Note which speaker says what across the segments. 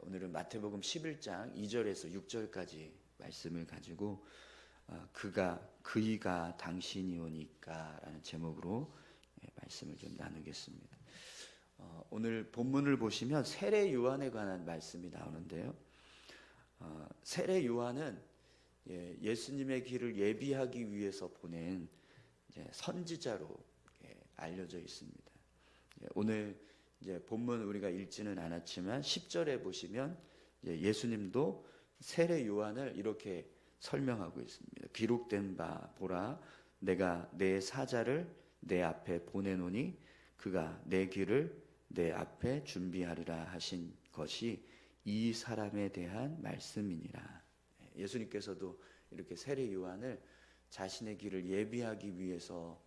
Speaker 1: 오늘은 마태복음 11장 2절에서 6절까지 말씀을 가지고 그이가 당신이오니까 라는 제목으로 말씀을 좀 나누겠습니다. 오늘 본문을 보시면 세례 요한에 관한 말씀이 나오는데요. 세례 요한은 예수님의 길을 예비하기 위해서 보낸 선지자로 알려져 있습니다. 오늘 이제 본문 우리가 읽지는 않았지만 10절에 보시면 예수님도 세례 요한을 이렇게 설명하고 있습니다. 기록된 바 보라, 내가 내 사자를 내 앞에 보내노니 그가 내 길을 내 앞에 준비하리라 하신 것이 이 사람에 대한 말씀이니라. 예수님께서도 이렇게 세례 요한을 자신의 길을 예비하기 위해서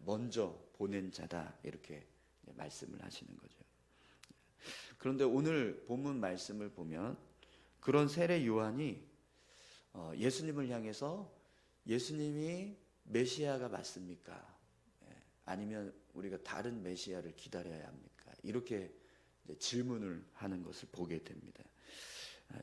Speaker 1: 먼저 보낸 자다, 이렇게 말씀을 하시는 거죠. 그런데 오늘 본문 말씀을 보면 그런 세례 요한이 예수님을 향해서 예수님이 메시아가 맞습니까? 아니면 우리가 다른 메시아를 기다려야 합니까? 이렇게 질문을 하는 것을 보게 됩니다.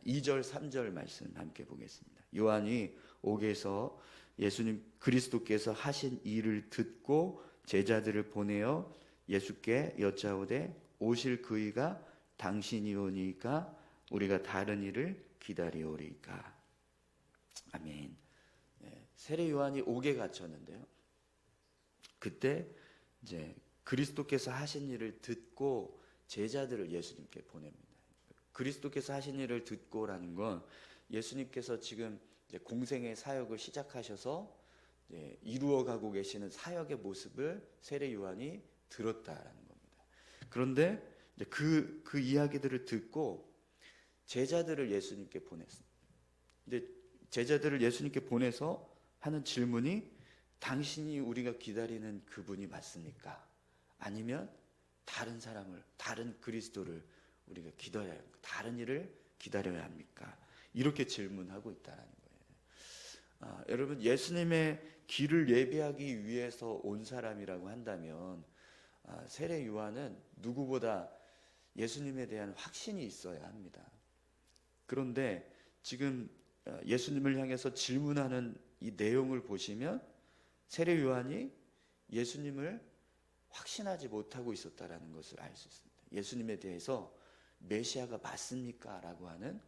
Speaker 1: 2절 3절 말씀 함께 보겠습니다. 요한이 옥에서 예수님 그리스도께서 하신 일을 듣고 제자들을 보내어 예수께 여짜오되 오실 그이가 당신이오니까 우리가 다른 일을 기다리오리까. 아멘. 세례 요한이 옥에 갇혔는데요. 그때 이제 그리스도께서 하신 일을 듣고 제자들을 예수님께 보냅니다. 그리스도께서 하신 일을 듣고라는 건 예수님께서 지금 이제 공생의 사역을 시작하셔서 이루어가고 계시는 사역의 모습을 세례 요한이 들었다라는 겁니다. 그런데 이제 그 이야기들을 듣고 제자들을 예수님께 보냈습니다. 근데 제자들을 예수님께 보내서 하는 질문이 당신이 우리가 기다리는 그분이 맞습니까? 아니면 다른 사람을, 다른 그리스도를 우리가 기다려야 합니까? 다른 일을 기다려야 합니까? 이렇게 질문하고 있다는 거예요. 여러분, 예수님의 길을 예비하기 위해서 온 사람이라고 한다면 세례 요한은 누구보다 예수님에 대한 확신이 있어야 합니다. 그런데 지금 예수님을 향해서 질문하는 이 내용을 보시면 세례 요한이 예수님을 확신하지 못하고 있었다라는 것을 알 수 있습니다. 예수님에 대해서 메시아가 맞습니까? 라고 하는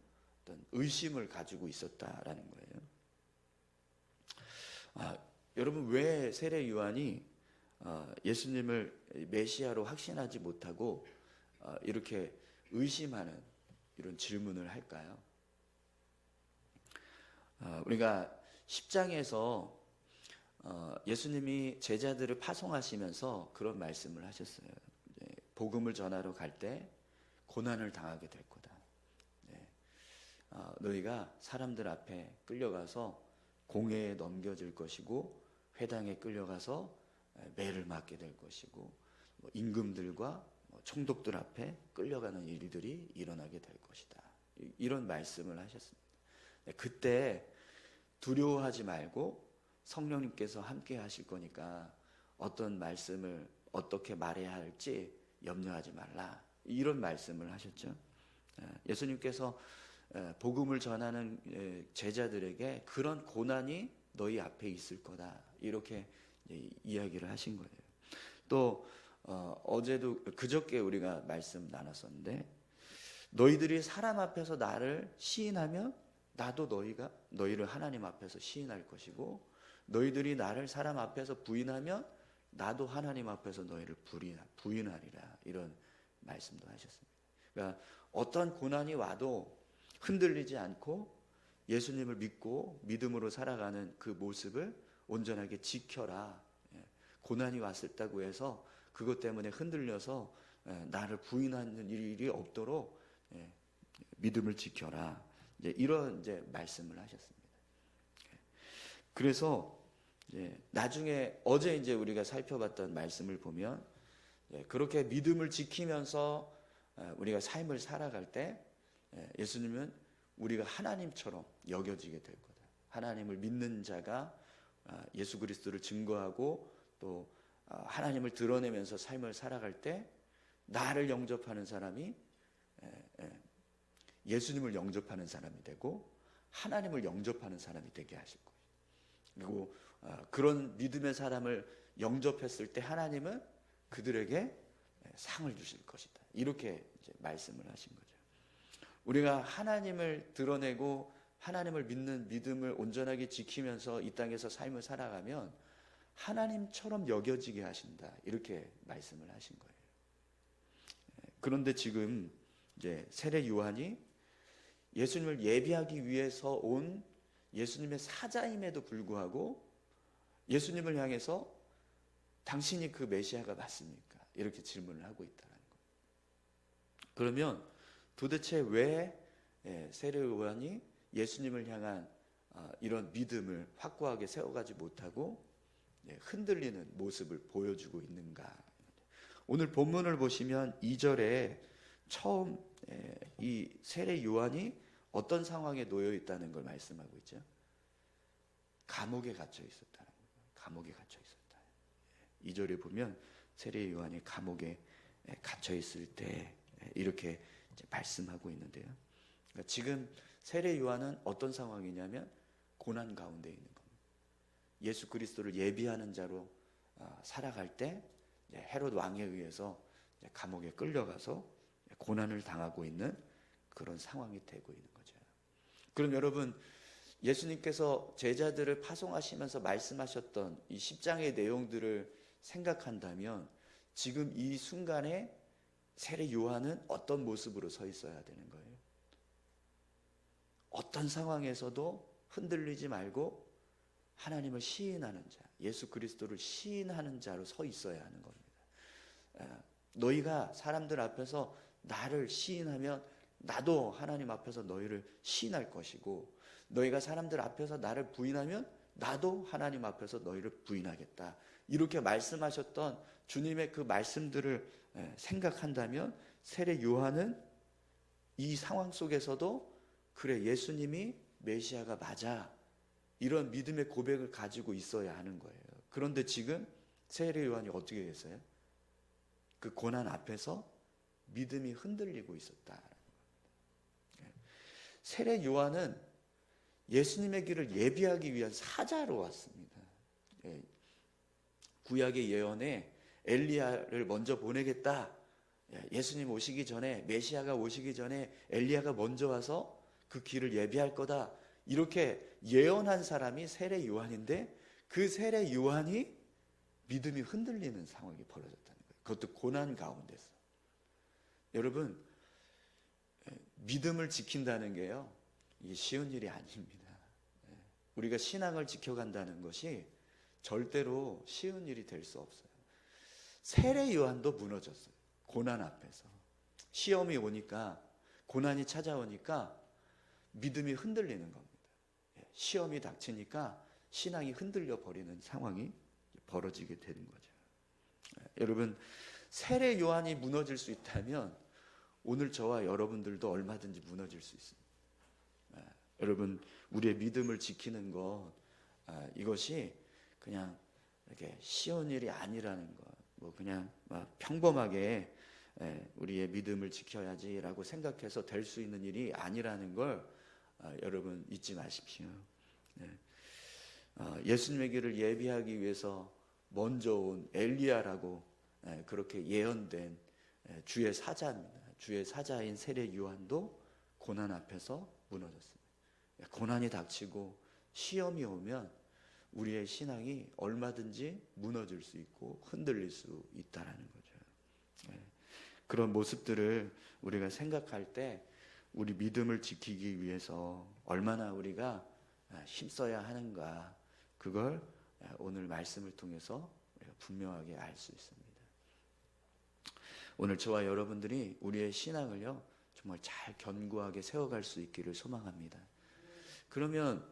Speaker 1: 어떤 의심을 가지고 있었다라는 거예요. 여러분, 왜 세례 요한이 예수님을 메시아로 확신하지 못하고 이렇게 의심하는 이런 질문을 할까요? 우리가 10장에서 예수님이 제자들을 파송하시면서 그런 말씀을 하셨어요. 복음을 전하러 갈 때 고난을 당하게 될 거다. 너희가 사람들 앞에 끌려가서 공회에 넘겨질 것이고 회당에 끌려가서 매를 맞게 될 것이고 임금들과 총독들 앞에 끌려가는 일들이 일어나게 될 것이다. 이런 말씀을 하셨습니다. 그때 두려워하지 말고 성령님께서 함께 하실 거니까 어떤 말씀을 어떻게 말해야 할지 염려하지 말라, 이런 말씀을 하셨죠. 예수님께서 복음을 전하는 제자들에게 그런 고난이 너희 앞에 있을 거다, 이렇게 이야기를 하신 거예요. 또 어제도 그저께 우리가 말씀 나눴었는데 너희들이 사람 앞에서 나를 시인하면 나도 너희를 하나님 앞에서 시인할 것이고 너희들이 나를 사람 앞에서 부인하면 나도 하나님 앞에서 너희를 부인하리라, 이런 말씀도 하셨습니다. 그러니까 어떤 고난이 와도 흔들리지 않고 예수님을 믿고 믿음으로 살아가는 그 모습을 온전하게 지켜라. 고난이 왔다고 해서 그것 때문에 흔들려서 나를 부인하는 일이 없도록 믿음을 지켜라. 이런 말씀을 하셨습니다. 그래서 나중에 어제 우리가 살펴봤던 말씀을 보면 그렇게 믿음을 지키면서 우리가 삶을 살아갈 때 예수님은 우리가 하나님처럼 여겨지게 될 거다. 하나님을 믿는 자가 예수 그리스도를 증거하고 또 하나님을 드러내면서 삶을 살아갈 때 나를 영접하는 사람이 예수님을 영접하는 사람이 되고 하나님을 영접하는 사람이 되게 하실 거예요. 그리고 그런 믿음의 사람을 영접했을 때 하나님은 그들에게 상을 주실 것이다. 이렇게 이제 말씀을 하신 거죠. 우리가 하나님을 드러내고 하나님을 믿는 믿음을 온전하게 지키면서 이 땅에서 삶을 살아가면 하나님처럼 여겨지게 하신다. 이렇게 말씀을 하신 거예요. 그런데 지금 이제 세례 요한이 예수님을 예비하기 위해서 온 예수님의 사자임에도 불구하고 예수님을 향해서 당신이 그 메시아가 맞습니까? 이렇게 질문을 하고 있다는 거예요. 그러면 도대체 왜 세례 요한이 예수님을 향한 이런 믿음을 확고하게 세워가지 못하고 흔들리는 모습을 보여주고 있는가? 오늘 본문을 보시면 2절에 처음 이 세례 요한이 어떤 상황에 놓여 있다는 걸 말씀하고 있죠. 감옥에 갇혀 있었다는 거예요. 감옥에 갇혀 있었다. 2절에 보면 세례 요한이 감옥에 갇혀 있을 때 이렇게 이제 말씀하고 있는데요. 그러니까 지금 세례 요한은 어떤 상황이냐면 고난 가운데 있는 겁니다. 예수 그리스도를 예비하는 자로 살아갈 때 헤롯 왕에 의해서 감옥에 끌려가서 고난을 당하고 있는 그런 상황이 되고 있는 거죠. 그럼 여러분, 예수님께서 제자들을 파송하시면서 말씀하셨던 이 10장의 내용들을 생각한다면 지금 이 순간에 세례 요한은 어떤 모습으로 서 있어야 되는 거예요? 어떤 상황에서도 흔들리지 말고 하나님을 시인하는 자, 예수 그리스도를 시인하는 자로 서 있어야 하는 겁니다. 너희가 사람들 앞에서 나를 시인하면 나도 하나님 앞에서 너희를 시인할 것이고, 너희가 사람들 앞에서 나를 부인하면 나도 하나님 앞에서 너희를 부인하겠다. 이렇게 말씀하셨던 주님의 그 말씀들을 생각한다면 세례 요한은 이 상황 속에서도 그래, 예수님이 메시아가 맞아, 이런 믿음의 고백을 가지고 있어야 하는 거예요. 그런데 지금 세례 요한이 어떻게 됐어요? 그 고난 앞에서 믿음이 흔들리고 있었다. 세례 요한은 예수님의 길을 예비하기 위한 사자로 왔습니다. 구약의 예언에 엘리야를 먼저 보내겠다. 예수님 오시기 전에, 메시아가 오시기 전에 엘리야가 먼저 와서 그 길을 예비할 거다. 이렇게 예언한 사람이 세례 요한인데 그 세례 요한이 믿음이 흔들리는 상황이 벌어졌다는 거예요. 그것도 고난 가운데서. 여러분, 믿음을 지킨다는 게요, 이게 쉬운 일이 아닙니다. 우리가 신앙을 지켜간다는 것이 절대로 쉬운 일이 될 수 없어요. 세례 요한도 무너졌어요. 고난 앞에서. 시험이 오니까, 고난이 찾아오니까 믿음이 흔들리는 겁니다. 시험이 닥치니까 신앙이 흔들려 버리는 상황이 벌어지게 되는 거죠. 여러분, 세례 요한이 무너질 수 있다면 오늘 저와 여러분들도 얼마든지 무너질 수 있습니다. 여러분, 우리의 믿음을 지키는 것, 이것이 그냥 이렇게 쉬운 일이 아니라는 것, 뭐 그냥 평범하게 우리의 믿음을 지켜야지라고 생각해서 될 수 있는 일이 아니라는 걸 여러분 잊지 마십시오. 예수님의 길을 예비하기 위해서 먼저 온 엘리야라고 그렇게 예언된 주의 사자입니다. 주의 사자인 세례 요한도 고난 앞에서 무너졌습니다. 고난이 닥치고 시험이 오면 우리의 신앙이 얼마든지 무너질 수 있고 흔들릴 수 있다는 거죠. 그런 모습들을 우리가 생각할 때 우리 믿음을 지키기 위해서 얼마나 우리가 힘써야 하는가, 그걸 오늘 말씀을 통해서 우리가 분명하게 알 수 있습니다. 오늘 저와 여러분들이 우리의 신앙을요 정말 잘 견고하게 세워갈 수 있기를 소망합니다. 그러면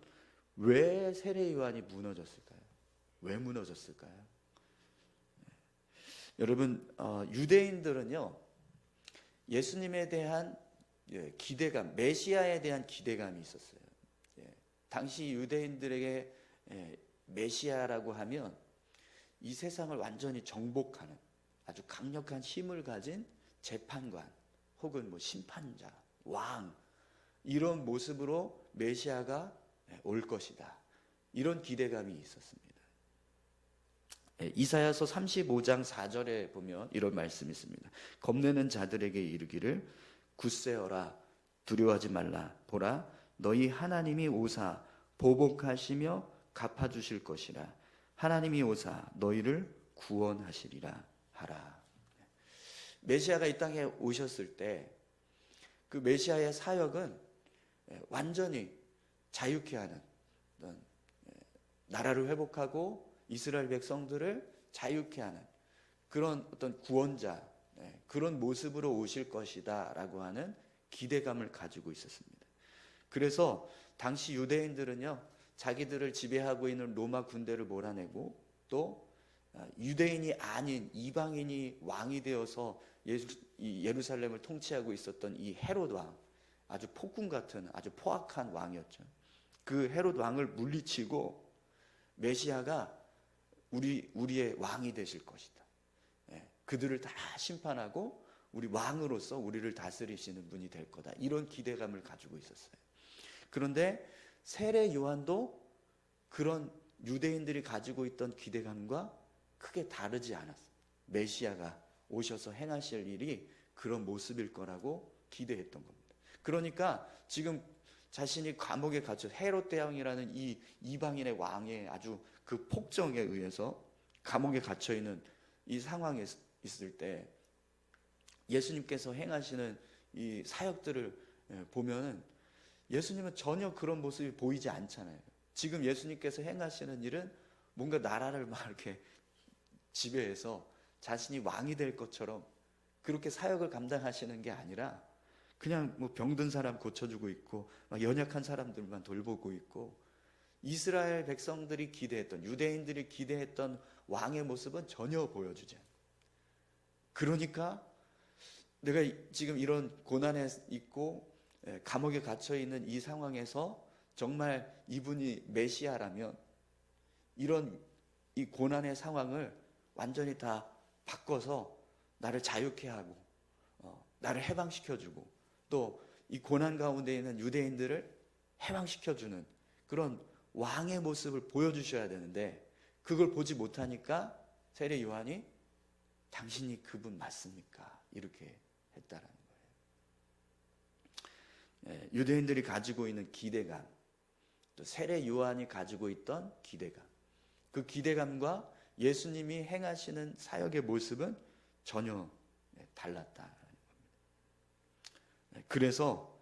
Speaker 1: 왜 세례 요한이 무너졌을까요? 왜 무너졌을까요? 여러분, 유대인들은요 예수님에 대한 기대감, 메시아에 대한 기대감이 있었어요. 당시 유대인들에게 메시아라고 하면 이 세상을 완전히 정복하는 아주 강력한 힘을 가진 재판관 혹은 뭐 심판자, 왕, 이런 모습으로 메시아가 올 것이다. 이런 기대감이 있었습니다. 이사야서 35장 4절에 보면 이런 말씀이 있습니다. 겁내는 자들에게 이르기를 굳세어라, 두려워하지 말라. 보라, 너희 하나님이 오사 보복하시며 갚아주실 것이라. 하나님이 오사 너희를 구원하시리라 하라. 메시아가 이 땅에 오셨을 때 그 메시아의 사역은 완전히 자유케 하는, 나라를 회복하고 이스라엘 백성들을 자유케 하는 그런 어떤 구원자, 그런 모습으로 오실 것이다 라고 하는 기대감을 가지고 있었습니다. 그래서 당시 유대인들은요, 자기들을 지배하고 있는 로마 군대를 몰아내고 또 유대인이 아닌 이방인이 왕이 되어서 예루살렘을 통치하고 있었던 이 헤롯 왕, 아주 폭군 같은 아주 포악한 왕이었죠. 그 헤롯 왕을 물리치고 메시아가 우리의 왕이 되실 것이다. 그들을 다 심판하고 우리 왕으로서 우리를 다스리시는 분이 될 거다. 이런 기대감을 가지고 있었어요. 그런데 세례 요한도 그런 유대인들이 가지고 있던 기대감과 크게 다르지 않았어요. 메시아가 오셔서 행하실 일이 그런 모습일 거라고 기대했던 겁니다. 그러니까 지금 자신이 감옥에 갇혀 헤롯 대왕이라는 이 이방인의 왕의 아주 그 폭정에 의해서 감옥에 갇혀 있는 이 상황에 있을 때 예수님께서 행하시는 이 사역들을 보면은 예수님은 전혀 그런 모습이 보이지 않잖아요. 지금 예수님께서 행하시는 일은 뭔가 나라를 막 이렇게 지배해서 자신이 왕이 될 것처럼 그렇게 사역을 감당하시는 게 아니라 그냥 뭐 병든 사람 고쳐주고 있고 막 연약한 사람들만 돌보고 있고, 이스라엘 백성들이 기대했던, 유대인들이 기대했던 왕의 모습은 전혀 보여주지 않아요. 그러니까 내가 지금 이런 고난에 있고 감옥에 갇혀 있는 이 상황에서 정말 이분이 메시아라면 이런 이 고난의 상황을 완전히 다 바꿔서 나를 자유케 하고 나를 해방시켜주고 또 이 고난 가운데 있는 유대인들을 해방시켜주는 그런 왕의 모습을 보여주셔야 되는데 그걸 보지 못하니까 세례 요한이 당신이 그분 맞습니까? 이렇게 했다라는 거예요. 유대인들이 가지고 있는 기대감, 또 세례 요한이 가지고 있던 기대감, 그 기대감과 예수님이 행하시는 사역의 모습은 전혀 달랐다라는 겁니다. 그래서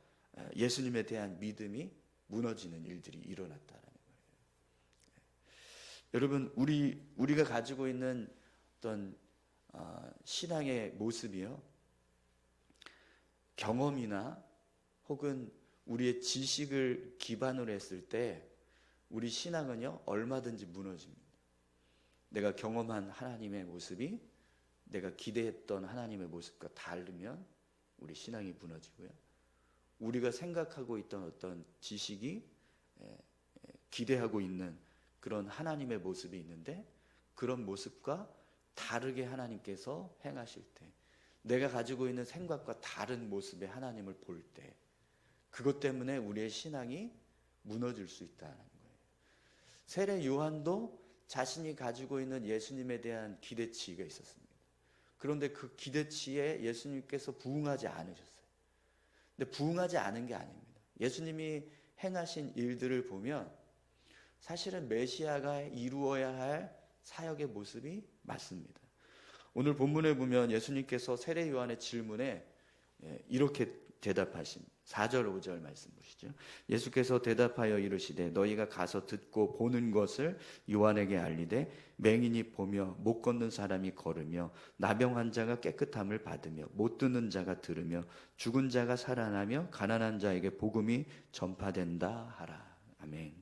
Speaker 1: 예수님에 대한 믿음이 무너지는 일들이 일어났다라는 거예요. 여러분, 우리가 가지고 있는 어떤 신앙의 모습이요, 경험이나 혹은 우리의 지식을 기반으로 했을 때 우리 신앙은요 얼마든지 무너집니다. 내가 경험한 하나님의 모습이 내가 기대했던 하나님의 모습과 다르면 우리 신앙이 무너지고요, 우리가 생각하고 있던 어떤 지식이 기대하고 있는 그런 하나님의 모습이 있는데 그런 모습과 다르게 하나님께서 행하실 때, 내가 가지고 있는 생각과 다른 모습의 하나님을 볼 때 그것 때문에 우리의 신앙이 무너질 수 있다는 거예요. 세례 요한도 자신이 가지고 있는 예수님에 대한 기대치가 있었습니다. 그런데 그 기대치에 예수님께서 부응하지 않으셨어요. 근데 부응하지 않은 게 아닙니다. 예수님이 행하신 일들을 보면 사실은 메시아가 이루어야 할 사역의 모습이 맞습니다. 오늘 본문에 보면 예수님께서 세례 요한의 질문에 이렇게 대답하십니다. 4절 5절 말씀 보시죠. 예수께서 대답하여 이르시되 너희가 가서 듣고 보는 것을 요한에게 알리되 맹인이 보며 못 걷는 사람이 걸으며 나병 환자가 깨끗함을 받으며 못 듣는 자가 들으며 죽은 자가 살아나며 가난한 자에게 복음이 전파된다 하라. 아멘.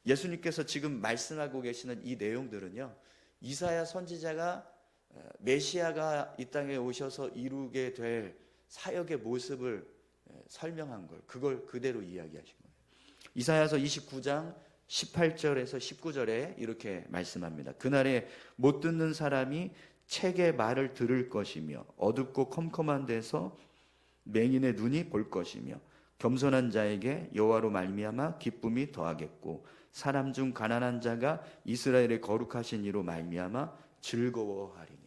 Speaker 1: 예수님께서 지금 말씀하고 계시는 이 내용들은요, 이사야 선지자가 메시아가 이 땅에 오셔서 이루게 될 사역의 모습을 설명한 걸, 그걸 그대로 이야기하신 거예요. 이사야서 29장 18절에서 19절에 이렇게 말씀합니다. 그날에 못 듣는 사람이 책의 말을 들을 것이며 어둡고 컴컴한 데서 맹인의 눈이 볼 것이며 겸손한 자에게 여호와로 말미암아 기쁨이 더하겠고 사람 중 가난한 자가 이스라엘의 거룩하신 이로 말미암아 즐거워하리니.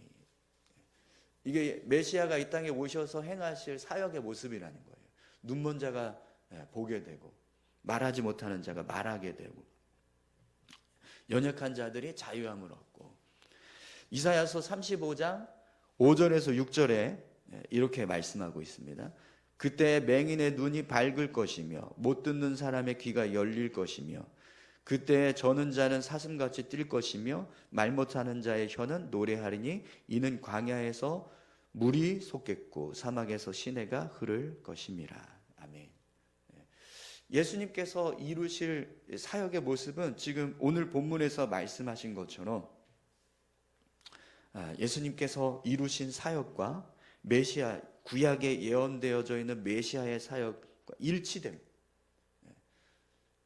Speaker 1: 이게 메시아가 이 땅에 오셔서 행하실 사역의 모습이라는 거예요. 눈먼 자가 보게 되고 말하지 못하는 자가 말하게 되고 연약한 자들이 자유함을 얻고. 이사야서 35장 5절에서 6절에 이렇게 말씀하고 있습니다. 그때 맹인의 눈이 밝을 것이며 못 듣는 사람의 귀가 열릴 것이며 그때 저는 자는 사슴같이 뛸 것이며 말 못하는 자의 혀는 노래하리니 이는 광야에서 물이 솟겠고 사막에서 시내가 흐를 것임이라. 아멘. 예수님께서 이루실 사역의 모습은 지금 오늘 본문에서 말씀하신 것처럼 예수님께서 이루신 사역과 메시아, 구약에 예언되어져 있는 메시아의 사역과 일치됩니다.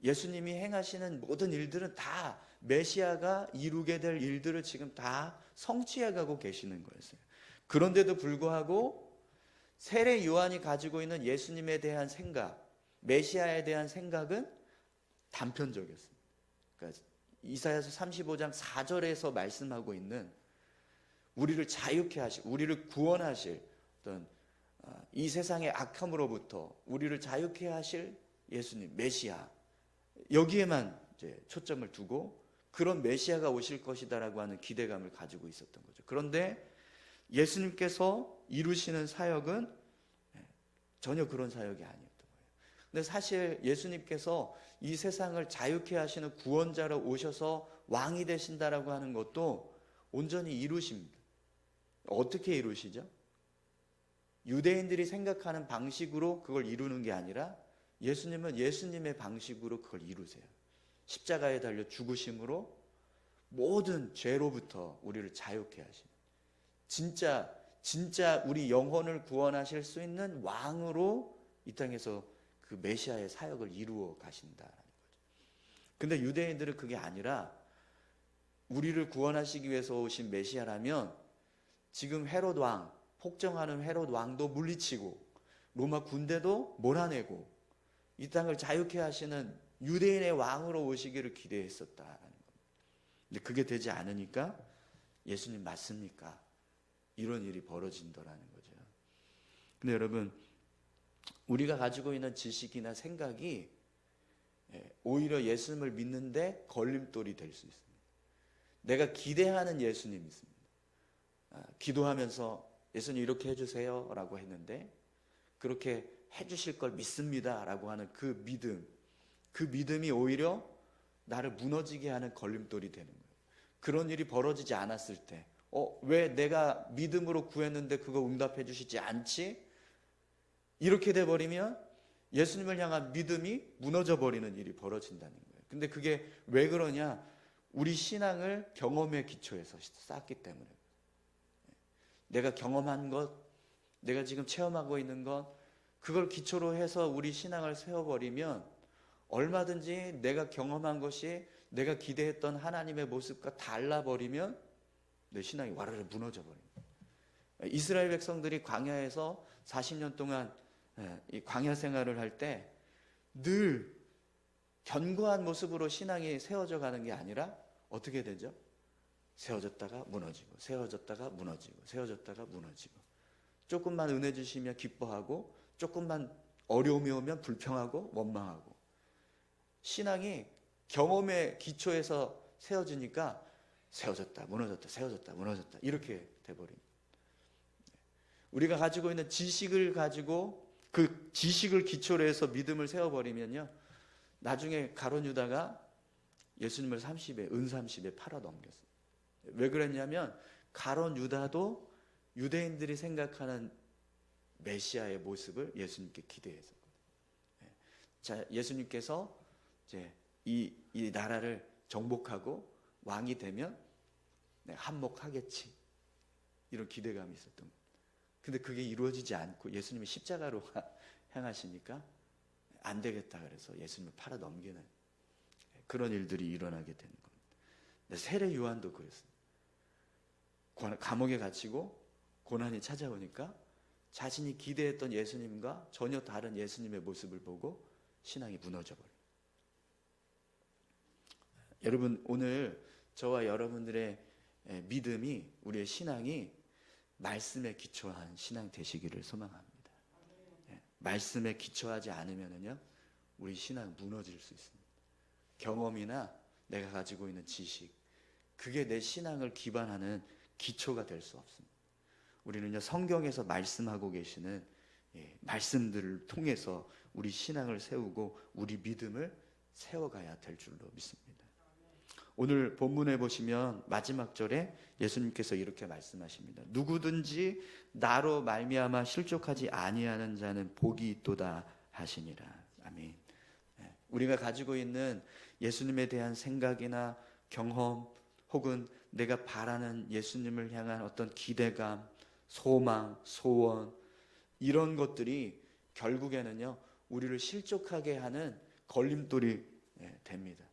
Speaker 1: 예수님이 행하시는 모든 일들은 다 메시아가 이루게 될 일들을 지금 다 성취해가고 계시는 거였어요. 그런데도 불구하고 세례 요한이 가지고 있는 예수님에 대한 생각, 메시아에 대한 생각은 단편적이었습니다. 그러니까 이사야서 35장 4절에서 말씀하고 있는 우리를 자유케 하실, 우리를 구원하실 어떤 이 세상의 악함으로부터 우리를 자유케 하실 예수님, 메시아, 여기에만 이제 초점을 두고 그런 메시아가 오실 것이다라고 하는 기대감을 가지고 있었던 거죠. 그런데 예수님께서 이루시는 사역은 전혀 그런 사역이 아니었던 거예요. 근데 사실 예수님께서 이 세상을 자유케 하시는 구원자로 오셔서 왕이 되신다라고 하는 것도 온전히 이루십니다. 어떻게 이루시죠? 유대인들이 생각하는 방식으로 그걸 이루는 게 아니라 예수님은 예수님의 방식으로 그걸 이루세요. 십자가에 달려 죽으심으로 모든 죄로부터 우리를 자유케 하시는, 진짜 우리 영혼을 구원하실 수 있는 왕으로 이 땅에서 그 메시아의 사역을 이루어 가신다는 거죠. 근데 유대인들은 그게 아니라 우리를 구원하시기 위해서 오신 메시아라면 지금 헤롯 왕, 폭정하는 헤롯 왕도 물리치고 로마 군대도 몰아내고 이 땅을 자유케 하시는 유대인의 왕으로 오시기를 기대했었다라는 겁니다. 근데 그게 되지 않으니까 예수님 맞습니까? 이런 일이 벌어진다라는 거죠. 근데 여러분, 우리가 가지고 있는 지식이나 생각이 오히려 예수님을 믿는데 걸림돌이 될 수 있습니다. 내가 기대하는 예수님이 있습니다. 기도하면서 예수님 이렇게 해주세요 라고 했는데 그렇게 해주실 걸 믿습니다 라고 하는 그 믿음이 오히려 나를 무너지게 하는 걸림돌이 되는 거예요. 그런 일이 벌어지지 않았을 때 왜 내가 믿음으로 구했는데 그거 응답해 주시지 않지? 이렇게 돼버리면 예수님을 향한 믿음이 무너져 버리는 일이 벌어진다는 거예요. 근데 그게 왜 그러냐? 우리 신앙을 경험의 기초에서 쌓기 때문에. 내가 경험한 것, 내가 지금 체험하고 있는 것, 그걸 기초로 해서 우리 신앙을 세워버리면 얼마든지 내가 경험한 것이 내가 기대했던 하나님의 모습과 달라버리면 내 신앙이 와르르 무너져 버립니다. 이스라엘 백성들이 광야에서 40년 동안 이 광야 생활을 할 때 늘 견고한 모습으로 신앙이 세워져 가는 게 아니라 어떻게 되죠? 세워졌다가 무너지고 세워졌다가 무너지고 세워졌다가 무너지고 조금만 은혜 주시면 기뻐하고 조금만 어려움이 오면 불평하고 원망하고 신앙이 경험의 기초에서 세워지니까 세워졌다 무너졌다 세워졌다 무너졌다 이렇게 돼버립니다. 우리가 가지고 있는 지식을 가지고 그 지식을 기초로 해서 믿음을 세워버리면요 나중에 가룟 유다가 예수님을 30에 은 30에 팔아 넘겼어요. 왜 그랬냐면 가룟 유다도 유대인들이 생각하는 메시아의 모습을 예수님께 기대했었거든요. 자, 예수님께서 이제 이 나라를 정복하고 왕이 되면 한몫하겠지 이런 기대감이 있었던 거예요. 근데 그게 이루어지지 않고 예수님이 십자가로 향하시니까 안 되겠다 그래서 예수님을 팔아 넘기는 그런 일들이 일어나게 되는 겁니다. 근데 세례 요한도 그랬어요. 감옥에 갇히고 고난이 찾아오니까 자신이 기대했던 예수님과 전혀 다른 예수님의 모습을 보고 신앙이 무너져버려요. 여러분, 오늘 저와 여러분들의 믿음이, 우리의 신앙이 말씀에 기초한 신앙 되시기를 소망합니다. 말씀에 기초하지 않으면요, 우리 신앙 무너질 수 있습니다. 경험이나 내가 가지고 있는 지식, 그게 내 신앙을 기반하는 기초가 될 수 없습니다. 우리는요, 성경에서 말씀하고 계시는 말씀들을 통해서 우리 신앙을 세우고 우리 믿음을 세워가야 될 줄로 믿습니다. 오늘 본문에 보시면 마지막 절에 예수님께서 이렇게 말씀하십니다. 누구든지 나로 말미암아 실족하지 아니하는 자는 복이 있도다 하시니라. 아멘. 우리가 가지고 있는 예수님에 대한 생각이나 경험, 혹은 내가 바라는 예수님을 향한 어떤 기대감, 소망, 소원, 이런 것들이 결국에는요, 우리를 실족하게 하는 걸림돌이 됩니다.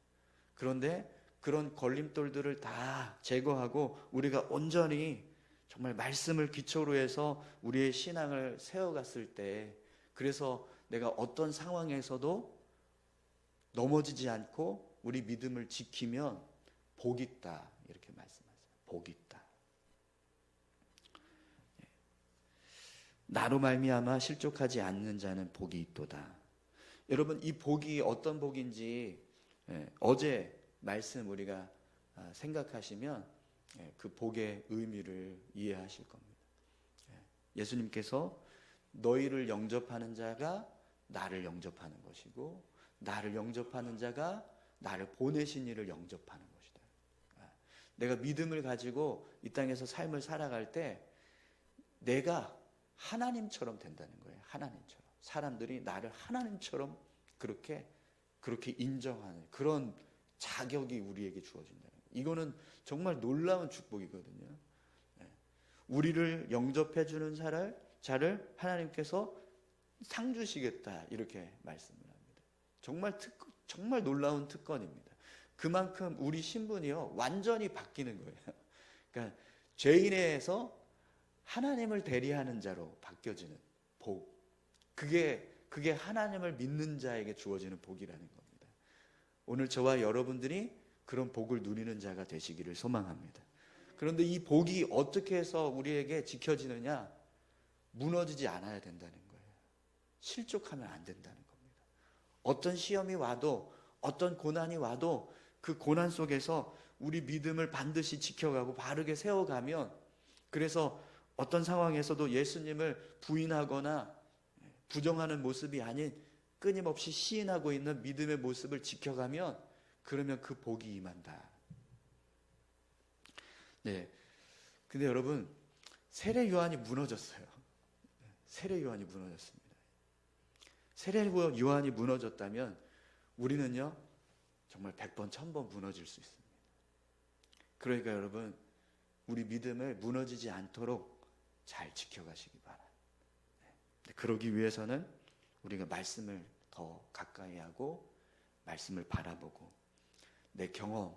Speaker 1: 그런데 그런 걸림돌들을 다 제거하고 우리가 온전히 정말 말씀을 기초로 해서 우리의 신앙을 세워갔을 때, 그래서 내가 어떤 상황에서도 넘어지지 않고 우리 믿음을 지키면 복 있다, 이렇게 말씀하세요. 복 있다. 나로 말미암아 실족하지 않는 자는 복이 있도다. 여러분, 이 복이 어떤 복인지 어제 말씀 우리가 생각하시면 그 복의 의미를 이해하실 겁니다. 예수님께서 너희를 영접하는 자가 나를 영접하는 것이고, 나를 영접하는 자가 나를 보내신 이를 영접하는 것이다. 내가 믿음을 가지고 이 땅에서 삶을 살아갈 때 내가 하나님처럼 된다는 거예요. 하나님처럼. 사람들이 나를 하나님처럼 그렇게 인정하는 그런 자격이 우리에게 주어진다는 거예요. 이거는 정말 놀라운 축복이거든요. 우리를 영접해 주는 자를 하나님께서 상 주시겠다, 이렇게 말씀을 합니다. 정말 놀라운 특권입니다. 그만큼 우리 신분이요, 완전히 바뀌는 거예요. 그러니까 죄인에서 하나님을 대리하는 자로 바뀌어지는 복, 그게 하나님을 믿는 자에게 주어지는 복이라는 겁니다. 오늘 저와 여러분들이 그런 복을 누리는 자가 되시기를 소망합니다. 그런데 이 복이 어떻게 해서 우리에게 지켜지느냐? 무너지지 않아야 된다는 거예요. 실족하면 안 된다는 겁니다. 어떤 시험이 와도, 어떤 고난이 와도 그 고난 속에서 우리 믿음을 반드시 지켜가고 바르게 세워가면, 그래서 어떤 상황에서도 예수님을 부인하거나 부정하는 모습이 아닌 끊임없이 시인하고 있는 믿음의 모습을 지켜가면, 그러면 그 복이 임한다. 네. 근데 여러분, 세례 요한이 무너졌어요. 세례 요한이 무너졌습니다. 세례 요한이 무너졌다면 우리는요, 정말 100번, 1000번 무너질 수 있습니다. 그러니까 여러분, 우리 믿음을 무너지지 않도록 잘 지켜가시기 바랍니다. 그러기 위해서는 우리가 말씀을 더 가까이 하고 말씀을 바라보고, 내 경험,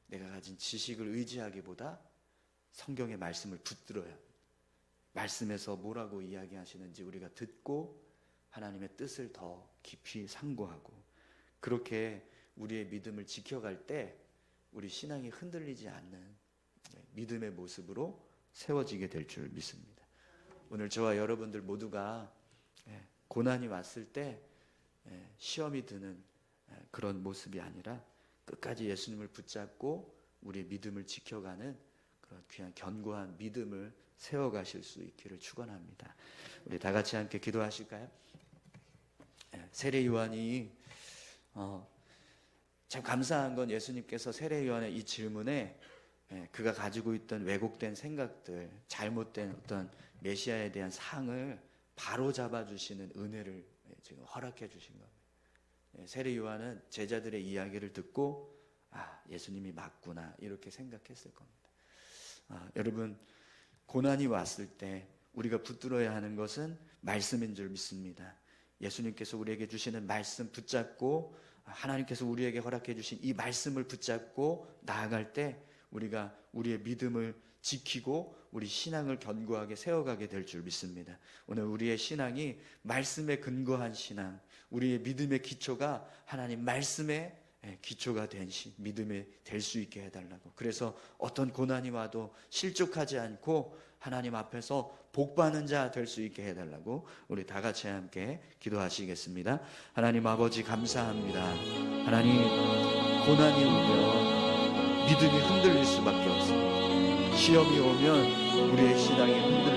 Speaker 1: 내가 가진 지식을 의지하기보다 성경의 말씀을 붙들어야 합니다. 말씀에서 뭐라고 이야기하시는지 우리가 듣고 하나님의 뜻을 더 깊이 상고하고, 그렇게 우리의 믿음을 지켜갈 때 우리 신앙이 흔들리지 않는 믿음의 모습으로 세워지게 될 줄 믿습니다. 오늘 저와 여러분들 모두가 고난이 왔을 때 시험이 드는 그런 모습이 아니라 끝까지 예수님을 붙잡고 우리의 믿음을 지켜가는 그런 귀한 견고한 믿음을 세워가실 수 있기를 축원합니다. 우리 다 같이 함께 기도하실까요? 세례 요한이 참 감사한 건, 예수님께서 세례 요한의 이 질문에 그가 가지고 있던 왜곡된 생각들, 잘못된 어떤 메시아에 대한 상을 바로 잡아주시는 은혜를 지금 허락해 주신 겁니다. 세례 요한은 제자들의 이야기를 듣고 예수님이 맞구나, 이렇게 생각했을 겁니다. 여러분, 고난이 왔을 때 우리가 붙들어야 하는 것은 말씀인 줄 믿습니다. 예수님께서 우리에게 주시는 말씀 붙잡고, 하나님께서 우리에게 허락해 주신 이 말씀을 붙잡고 나아갈 때 우리가 우리의 믿음을 지키고 우리 신앙을 견고하게 세워가게 될 줄 믿습니다. 오늘 우리의 신앙이 말씀에 근거한 신앙, 우리의 믿음의 기초가 하나님 말씀에 기초가 된 믿음이 될 수 있게 해달라고. 그래서 어떤 고난이 와도 실족하지 않고 하나님 앞에서 복받는 자 될 수 있게 해달라고 우리 다 같이 함께 기도하시겠습니다. 하나님 아버지 감사합니다. 하나님, 고난이 오면 믿음이 흔들릴 수밖에 없습니다. 시험이 오면 우리의 신앙이 흔들릴